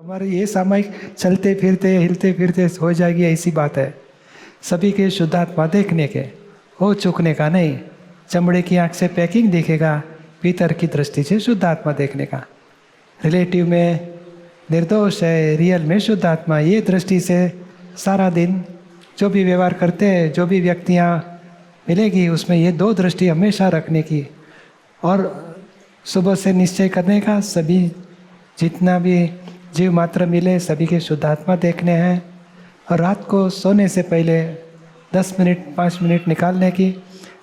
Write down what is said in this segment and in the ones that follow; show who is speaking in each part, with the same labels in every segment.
Speaker 1: हमारे ये सामायिक चलते फिरते हिलते फिरते हो जाएगी ऐसी बात है। सभी के शुद्धात्मा देखने के, हो चुकने का नहीं। चमड़े की आंख से पैकिंग देखेगा, भीतर की दृष्टि से शुद्धात्मा देखने का। रिलेटिव में निर्दोष है, रियल में शुद्धात्मा। ये दृष्टि से सारा दिन जो भी व्यवहार करते हैं, जो भी व्यक्तियाँ मिलेगी, उसमें ये दो दृष्टि हमेशा रखने की। और सुबह से निश्चय करने का, सभी जितना भी जीव मात्र मिले सभी के शुद्धात्मा देखने हैं। और रात को सोने से पहले 10 मिनट 5 मिनट निकालने की,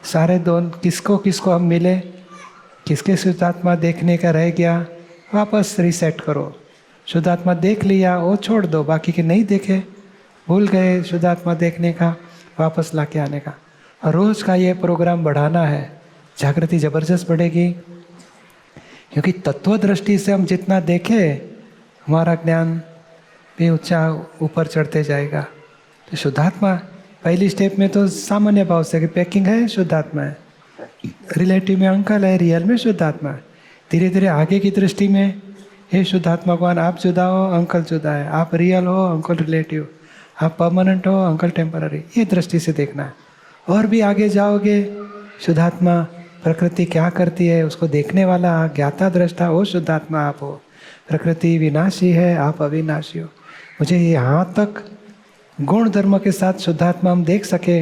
Speaker 1: सारे किसको किसको हम मिले, किसके शुद्धात्मा देखने का रह गया, वापस रीसेट करो। शुद्धात्मा देख लिया वो छोड़ दो, बाकी के नहीं देखे, भूल गए शुद्धात्मा देखने का, वापस ला के आने का। और रोज़ का ये प्रोग्राम बढ़ाना है, जागृति ज़बरदस्त बढ़ेगी। क्योंकि तत्व दृष्टि से हम जितना देखें, हमारा ज्ञान भी ऊंचा ऊपर चढ़ते जाएगा। तो शुद्धात्मा पहली स्टेप में तो सामान्य भाव से कि पैकिंग है, शुद्धात्मा है। रिलेटिव में अंकल है, रियल में शुद्धात्मा है। धीरे धीरे आगे की दृष्टि में, हे शुद्धात्मा कौन, आप जुदा हो, अंकल जुदा है, आप रियल हो, अंकल रिलेटिव, आप परमानेंट हो, अंकल टेम्पररी। ये दृष्टि से देखना है। और भी आगे जाओगे, शुद्धात्मा प्रकृति क्या करती है उसको देखने वाला, ज्ञाता दृष्टा, वो शुद्धात्मा आप हो। प्रकृति विनाशी है, आप अविनाशी हो। मुझे यहाँ तक गुण धर्म के साथ शुद्धात्मा हम देख सके,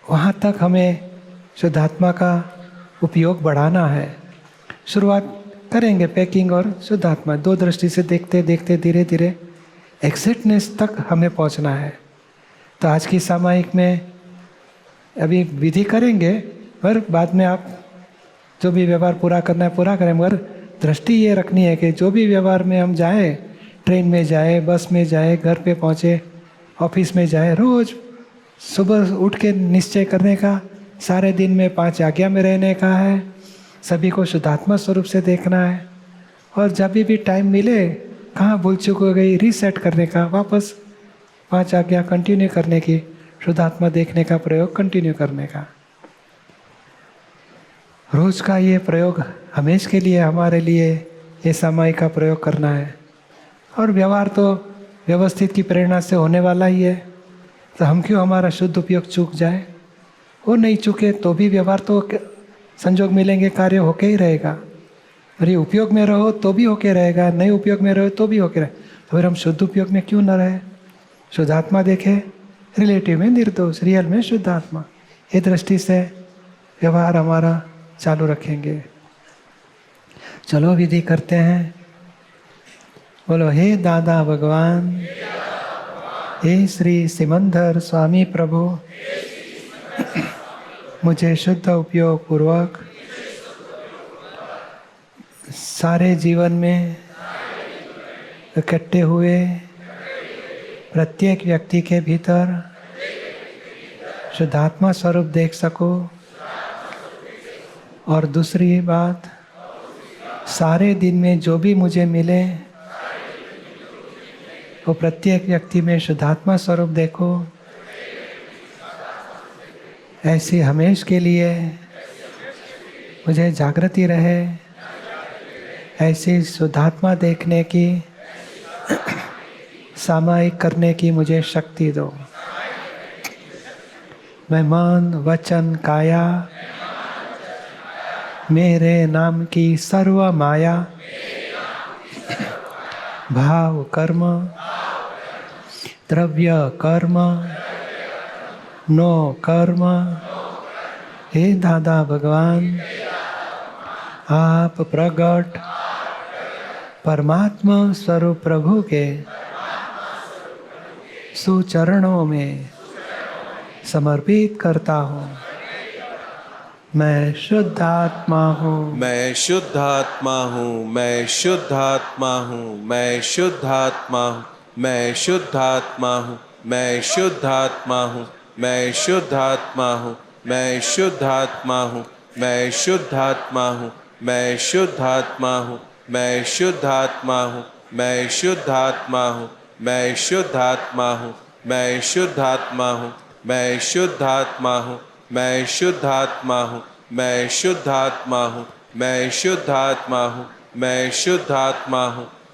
Speaker 1: वहाँ तक हमें शुद्धात्मा का उपयोग बढ़ाना है। शुरुआत करेंगे पैकिंग और शुद्धात्मा, दो दृष्टि से देखते देखते धीरे धीरे एग्जैक्टनेस तक हमें पहुँचना है। तो आज की सामायिक में अभी विधि करेंगे, पर बाद में आप जो भी व्यवहार पूरा करना है पूरा करें। मगर दृष्टि ये रखनी है कि जो भी व्यवहार में हम जाए, ट्रेन में जाए, बस में जाए, घर पे पहुँचे, ऑफिस में जाए, रोज़ सुबह उठ के निश्चय करने का, सारे दिन में 5 आज्ञा में रहने का है, सभी को शुद्धात्मा स्वरूप से देखना है। और जब भी टाइम मिले, कहाँ भूल चूक हो गई, रीसेट करने का, वापस 5 आज्ञा कंटिन्यू करने की, शुद्धात्मा देखने का प्रयोग कंटिन्यू करने का। रोज़ का ये प्रयोग हमेशा के लिए, हमारे लिए ये सामायिक का प्रयोग करना है। और व्यवहार तो व्यवस्थित की प्रेरणा से होने वाला ही है, तो हम क्यों हमारा शुद्ध उपयोग चूक जाए। वो नहीं चूके तो भी व्यवहार तो संजोग मिलेंगे, कार्य होके ही रहेगा। और ये उपयोग में रहो तो भी होके रहेगा, नहीं उपयोग में रहो तो भी होके रहे। तो फिर हम शुद्ध उपयोग में क्यों न रहे। शुद्धात्मा देखे, रिलेटिव में निर्दोष, रियल में शुद्धात्मा। ये दृष्टि से व्यवहार हमारा चालू रखेंगे। चलो विधि करते हैं। बोलो, हे दादा भगवान, हे श्री सिमंदर स्वामी प्रभु, मुझे शुद्ध उपयोग पूर्वक सारे जीवन में इकट्ठे हुए प्रत्येक व्यक्ति के भीतर शुद्धात्मा स्वरूप देख सकूं। और दूसरी बात, सारे दिन में जो भी मुझे मिले वो प्रत्येक व्यक्ति में शुद्धात्मा स्वरूप देखो। ऐसी हमेशा के लिए मुझे जागृति रहे, ऐसी शुद्धात्मा देखने की, सामायिक करने की मुझे शक्ति दो। मैं मन वचन काया मेरे नाम की सर्व माया, भाव कर्म द्रव्य कर्म नो कर्म, हे दादा भगवान, आप प्रगट परमात्मा स्वरूप प्रभु के सुचरणों में समर्पित करता हूँ। मैं शुद्ध आत्मा हूँ,
Speaker 2: मैं शुद्ध आत्मा हूँ, मैं शुद्ध आत्मा हूँ, मैं शुद्ध आत्मा हूँ, मैं शुद्ध आत्मा हूँ, मैं शुद्ध आत्मा हूँ, मैं शुद्ध आत्मा हूँ, मैं शुद्ध आत्मा हूँ, मैं शुद्ध आत्मा हूँ, मैं शुद्ध आत्मा हूँ, मैं शुद्ध आत्मा हूँ, मैं शुद्ध आत्मा हूँ, मैं शुद्ध आत्मा हूँ, मैं शुद्ध आत्मा हूँ, मैं शुद्ध आत्मा हूँ, मैं शुद्ध आत्मा हूँ, मैं शुद्ध आत्मा हूँ, मैं शुद्ध आत्मा हूँ, मैं शुद्ध आत्मा हूँ,